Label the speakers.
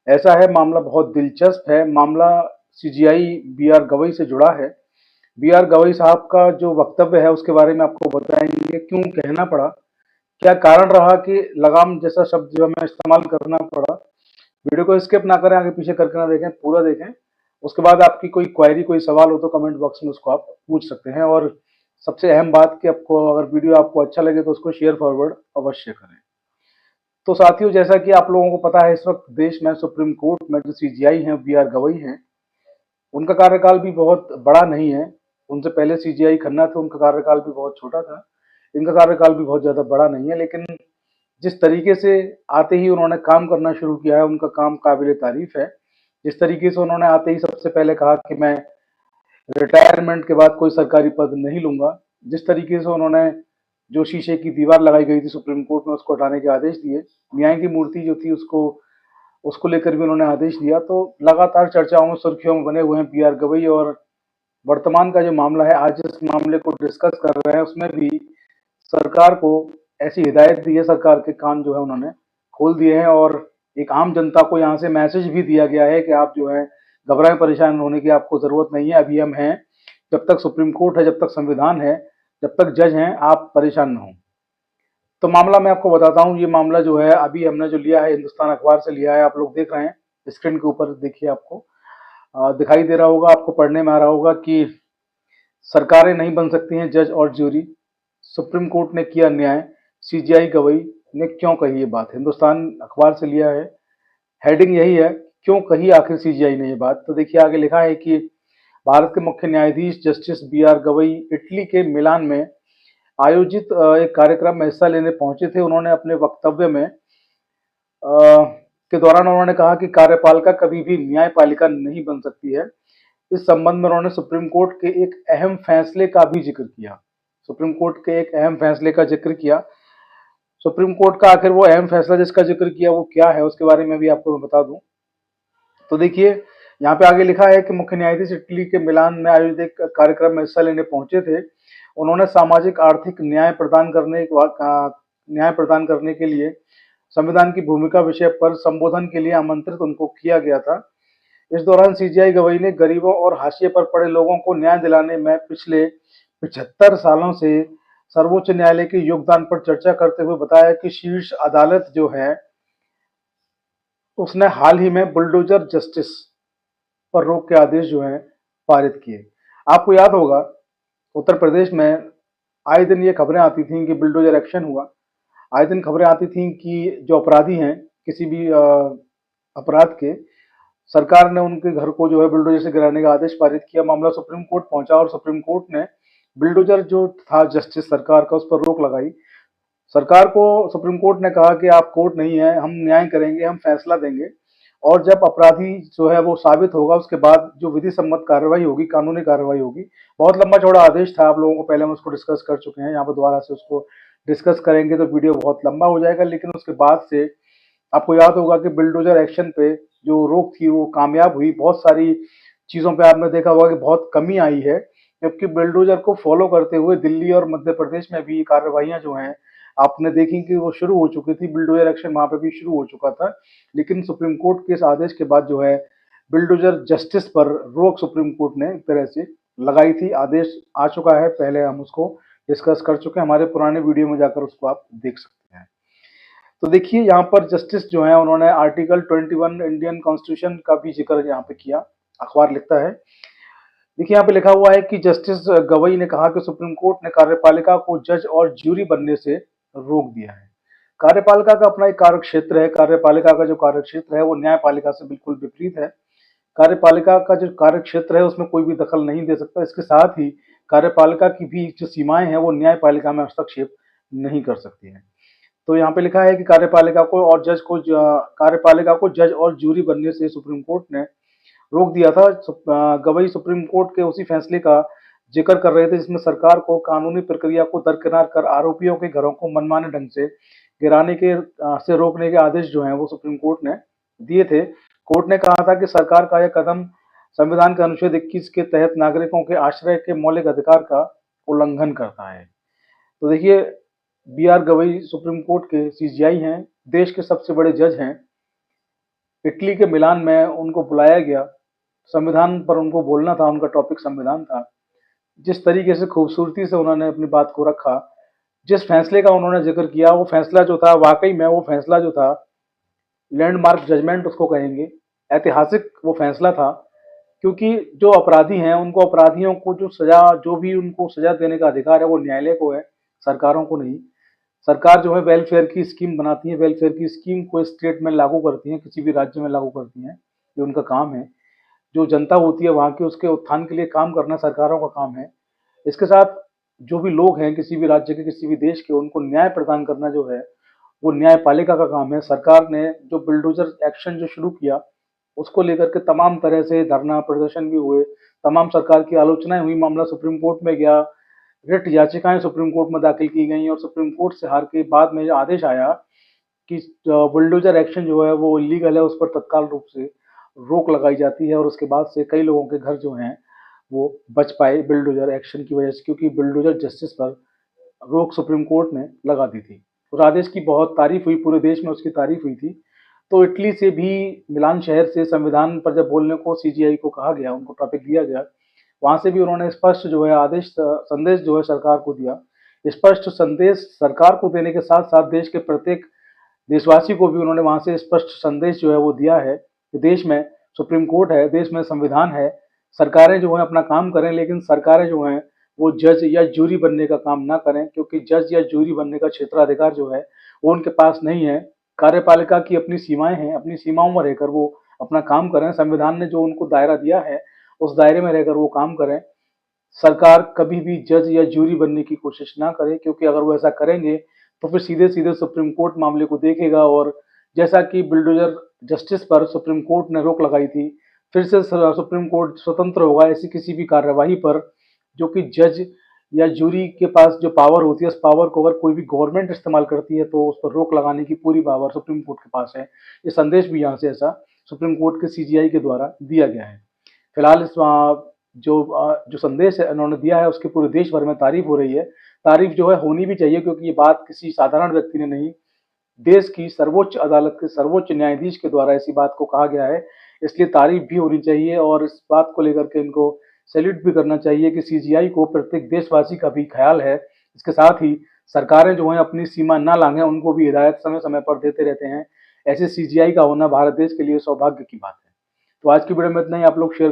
Speaker 1: ऐसा है, मामला बहुत दिलचस्प है। मामला सीजीआई बी आर गवई से जुड़ा है। बी आर गवई साहब का जो वक्तव्य है उसके बारे में आपको बताएंगे, क्यों कहना पड़ा, क्या कारण रहा कि लगाम जैसा शब्द जो हमें इस्तेमाल करना पड़ा। वीडियो को स्किप ना करें, आगे पीछे करके ना देखें, पूरा देखें। उसके बाद आपकी कोई क्वेरी, कोई सवाल हो तो कमेंट बॉक्स में उसको आप पूछ सकते हैं। और सबसे अहम बात कि आपको अगर वीडियो आपको अच्छा लगे तो उसको शेयर फॉरवर्ड अवश्य करें। तो साथियों, जैसा कि आप लोगों को पता है, इस वक्त देश में सुप्रीम कोर्ट में जो सीजीआई हैं, बी आर गवई हैं, उनका कार्यकाल भी बहुत बड़ा नहीं है। उनसे पहले सीजीआई खन्ना थे, उनका कार्यकाल भी बहुत छोटा था। इनका कार्यकाल भी बहुत ज़्यादा बड़ा नहीं है, लेकिन जिस तरीके से आते ही उन्होंने काम करना शुरू किया है, उनका काम काबिल तारीफ है। जिस तरीके से उन्होंने आते ही सबसे पहले कहा कि मैं रिटायरमेंट के बाद कोई सरकारी पद नहीं लूंगा, जिस तरीके से उन्होंने जो शीशे की दीवार लगाई गई थी सुप्रीम कोर्ट में, उसको हटाने के आदेश दिए, न्याय की मूर्ति जो थी उसको उसको लेकर भी उन्होंने आदेश दिया, तो लगातार चर्चाओं में, सुर्खियों में बने हुए हैं बी आर गवई। और वर्तमान का जो मामला है, आज जिस मामले को डिस्कस कर रहे हैं, उसमें भी सरकार को ऐसी हिदायत दी है, सरकार के कान जो है उन्होंने खोल दिए हैं। और एक आम जनता को यहाँ से मैसेज भी दिया गया है कि आप जो है घबराए परेशान होने की आपको जरूरत नहीं है, अभी हम हैं। जब तक सुप्रीम कोर्ट है, जब तक संविधान है, जब तक जज हैं, आप परेशान न हो। तो मामला मैं आपको बताता हूँ। ये मामला जो है अभी हमने जो लिया है, हिंदुस्तान अखबार से लिया है। आप लोग देख रहे हैं स्क्रीन के ऊपर, देखिए, आपको दिखाई दे रहा होगा, आपको पढ़ने में आ रहा होगा कि सरकारें नहीं बन सकती हैं जज और ज्यूरी, सुप्रीम कोर्ट ने किया न्याय, सीजीआई गवई ने क्यों कही ये बात। हिंदुस्तान अखबार से लिया है। हेडिंग यही है, क्यों कही आखिर सीजीआई ने ये बात। तो देखिए आगे लिखा है कि भारत के मुख्य न्यायाधीश justice B R Gavai Italy के मिलान में आयोजित एक कार्यक्रम में हिस्सा लेने पहुंचे थे। उन्होंने अपने वक्तव्य में के दौरान उन्होंने कहा कि कार्यपालिका कभी भी न्यायपालिका नहीं बन सकती है। इस संबंध में उन्होंने सुप्रीम कोर्ट के एक अहम फैसले का भी जिक्र किया। सुप्रीम कोर्ट के एक अहम फैसले का जिक्र किया। सुप्रीम कोर्ट का आखिर वो अहम फैसला जिसका जिक्र किया वो क्या है, उसके बारे में भी आपको मैं बता दूं। तो देखिए, यहाँ पे आगे लिखा है कि मुख्य न्यायाधीश इटली के मिलान में आयोजित एक कार्यक्रम में हिस्सा लेने पहुंचे थे। उन्होंने सामाजिक आर्थिक न्याय प्रदान करने के लिए संविधान की भूमिका विषय पर संबोधन के लिए आमंत्रित उनको किया गया था। इस दौरान सीजीआई गवई ने गरीबों और हाशिए पर पड़े लोगों को न्याय दिलाने में पिछले 75 सालों से सर्वोच्च न्यायालय के योगदान पर चर्चा करते हुए बताया कि शीर्ष अदालत जो है उसने हाल ही में बुलडोजर जस्टिस पर रोक के आदेश जो है पारित किए। आपको याद होगा, उत्तर प्रदेश में आए दिन ये खबरें आती थीं कि बुलडोजर एक्शन हुआ। आए दिन खबरें आती थीं कि जो अपराधी हैं किसी भी अपराध के, सरकार ने उनके घर को जो है बुलडोजर से गिराने का आदेश पारित किया। मामला सुप्रीम कोर्ट पहुंचा और सुप्रीम कोर्ट ने बुलडोजर जो था जस्टिस सरकार का, उस पर रोक लगाई। सरकार को सुप्रीम कोर्ट ने कहा कि आप कोर्ट नहीं है, हम न्याय करेंगे, हम फैसला देंगे। और जब अपराधी जो है वो साबित होगा, उसके बाद जो विधि सम्मत कार्रवाई होगी, कानूनी कार्रवाई होगी। बहुत लंबा चौड़ा आदेश था, आप लोगों को पहले हम उसको डिस्कस कर चुके हैं। यहाँ पर दोबारा से उसको डिस्कस करेंगे तो वीडियो बहुत लंबा हो जाएगा। लेकिन उसके बाद से आपको याद होगा कि बुलडोजर एक्शन पे जो रोक थी वो कामयाब हुई। बहुत सारी चीज़ों पे आपने देखा होगा कि बहुत कमी आई है, जबकि बुलडोजर को फॉलो करते हुए दिल्ली और मध्य प्रदेश में भी कार्रवाइयां जो हैं आपने देखी कि वो शुरू हो चुकी थी। बुलडोजर एक्शन वहां पे भी शुरू हो चुका था। लेकिन सुप्रीम कोर्ट के इस आदेश के बाद जो है बुलडोजर जस्टिस पर रोक सुप्रीम कोर्ट ने एक तरह से लगाई थी। आदेश आ चुका है, पहले हम उसको डिस्कस कर चुके हैं, हमारे पुराने वीडियो में जाकर उसको आप देख सकते हैं। तो देखिए, यहाँ पर जस्टिस जो है उन्होंने आर्टिकल 21 इंडियन कॉन्स्टिट्यूशन का भी जिक्र यहाँ पे किया। अखबार लिखता है, देखिए यहाँ पे लिखा हुआ है कि जस्टिस गवई ने कहा कि सुप्रीम कोर्ट ने कार्यपालिका को जज और ज्यूरी बनने से रोक दिया है। कार्यपालिका का अपना एक कार्य क्षेत्र है। कार्यपालिका का जो कार्य क्षेत्र है वो न्यायपालिका से बिल्कुल विपरीत है। कार्यपालिका का जो कार्य क्षेत्र है उसमें कोई भी दखल नहीं दे सकता। इसके साथ ही कार्यपालिका की भी जो सीमाएं हैं वो न्यायपालिका में हस्तक्षेप नहीं कर सकती है। तो यहाँ पे लिखा है कि कार्यपालिका को जज और जूरी बनने से सुप्रीम कोर्ट ने रोक दिया था। गवई सुप्रीम कोर्ट के उसी फैसले का जिक्र कर रहे थे जिसमें सरकार को कानूनी प्रक्रिया को दरकिनार कर आरोपियों के घरों को मनमाने ढंग से गिराने के से रोकने के आदेश जो हैं वो सुप्रीम कोर्ट ने दिए थे। कोर्ट ने कहा था कि सरकार का यह कदम संविधान के अनुच्छेद 21 के तहत नागरिकों के आश्रय के मौलिक अधिकार का उल्लंघन करता है। तो देखिए, B R Gavai Supreme Court के सीजीआई हैं, देश के सबसे बड़े जज हैं। इटली के मिलान में उनको बुलाया गया, संविधान पर उनको बोलना था, उनका टॉपिक संविधान था। जिस तरीके से खूबसूरती से उन्होंने अपनी बात को रखा, जिस फैसले का उन्होंने जिक्र किया, वो फैसला जो था वाकई में वो फैसला जो था लैंडमार्क जजमेंट उसको कहेंगे, ऐतिहासिक वो फैसला था। क्योंकि जो अपराधी हैं उनको, अपराधियों को जो सजा, जो भी उनको सजा देने का अधिकार है वो न्यायालय को है, सरकारों को नहीं। सरकार जो है वेलफेयर की स्कीम बनाती है, वेलफेयर की स्कीम को स्टेट में लागू करती है, किसी भी राज्य में लागू करती हैं, ये उनका काम है। जो जनता होती है वहाँ की, उसके उत्थान के लिए काम करना सरकारों का काम है। इसके साथ जो भी लोग हैं किसी भी राज्य के, किसी भी देश के, उनको न्याय प्रदान करना जो है वो न्यायपालिका का काम है। सरकार ने जो बुलडोजर एक्शन जो शुरू किया, उसको लेकर के तमाम तरह से धरना प्रदर्शन भी हुए, तमाम सरकार की आलोचनाएं हुई, मामला सुप्रीम कोर्ट में गया, रिट याचिकाएं सुप्रीम कोर्ट में दाखिल की गई और सुप्रीम कोर्ट से हार के बाद में जो आदेश आया कि बुलडोजर एक्शन जो है वो इलीगल है, उस पर तत्काल रूप से रोक लगाई जाती है। और उसके बाद से कई लोगों के घर जो हैं वो बच पाए बुलडोजर एक्शन की वजह से, क्योंकि बुलडोजर जस्टिस पर रोक सुप्रीम कोर्ट ने लगा दी थी। उस आदेश की बहुत तारीफ हुई, पूरे देश में उसकी तारीफ हुई थी। तो इटली से भी, मिलान शहर से संविधान पर जब बोलने को सीजीआई को कहा गया, उनको टॉपिक दिया गया, वहां से भी उन्होंने स्पष्ट जो है आदेश, संदेश जो है सरकार को दिया। स्पष्ट संदेश सरकार को देने के साथ साथ देश के प्रत्येक देशवासी को भी उन्होंने वहां से स्पष्ट संदेश जो है वो दिया है कि देश में सुप्रीम कोर्ट है, देश में संविधान है, सरकारें जो है अपना काम करें, लेकिन सरकारें जो हैं वो जज या जूरी बनने का काम ना करें, क्योंकि जज या जूरी बनने का क्षेत्राधिकार जो है वो उनके पास नहीं है। कार्यपालिका की अपनी सीमाएं हैं, अपनी सीमाओं में रहकर वो अपना काम करें। संविधान ने जो उनको दायरा दिया है उस दायरे में रहकर वो काम करें। सरकार कभी भी जज या जूरी बनने की कोशिश ना करे, क्योंकि अगर वो ऐसा करेंगे तो फिर सीधे सीधे सुप्रीम कोर्ट मामले को देखेगा। और जैसा कि बुलडोजर जस्टिस पर सुप्रीम कोर्ट ने रोक लगाई थी, फिर से सुप्रीम कोर्ट स्वतंत्र होगा ऐसी किसी भी कार्यवाही पर जो कि जज या जूरी के पास जो पावर होती है, उस पावर को अगर कोई भी गवर्नमेंट इस्तेमाल करती है तो उस पर रोक लगाने की पूरी पावर सुप्रीम कोर्ट के पास है। ये संदेश भी यहाँ से ऐसा सुप्रीम कोर्ट के सीजीआई के द्वारा दिया गया है। फिलहाल इस जो संदेश है उन्होंने दिया है उसकी पूरे देश भर में तारीफ हो रही है। तारीफ जो है होनी भी चाहिए, क्योंकि ये बात किसी साधारण व्यक्ति ने नहीं, देश की सर्वोच्च अदालत के सर्वोच्च न्यायाधीश के द्वारा ऐसी बात को कहा गया है। इसलिए तारीफ भी होनी चाहिए और इस बात को लेकर के इनको सैल्यूट भी करना चाहिए कि सीजीआई को प्रत्येक देशवासी का भी ख्याल है। इसके साथ ही सरकारें जो हैं अपनी सीमा ना लांघें, उनको भी हिदायत समय समय पर देते रहते हैं। ऐसे सीजीआई का होना भारत देश के लिए सौभाग्य की बात है। तो आज की वीडियो में इतना ही। आप लोग शेयर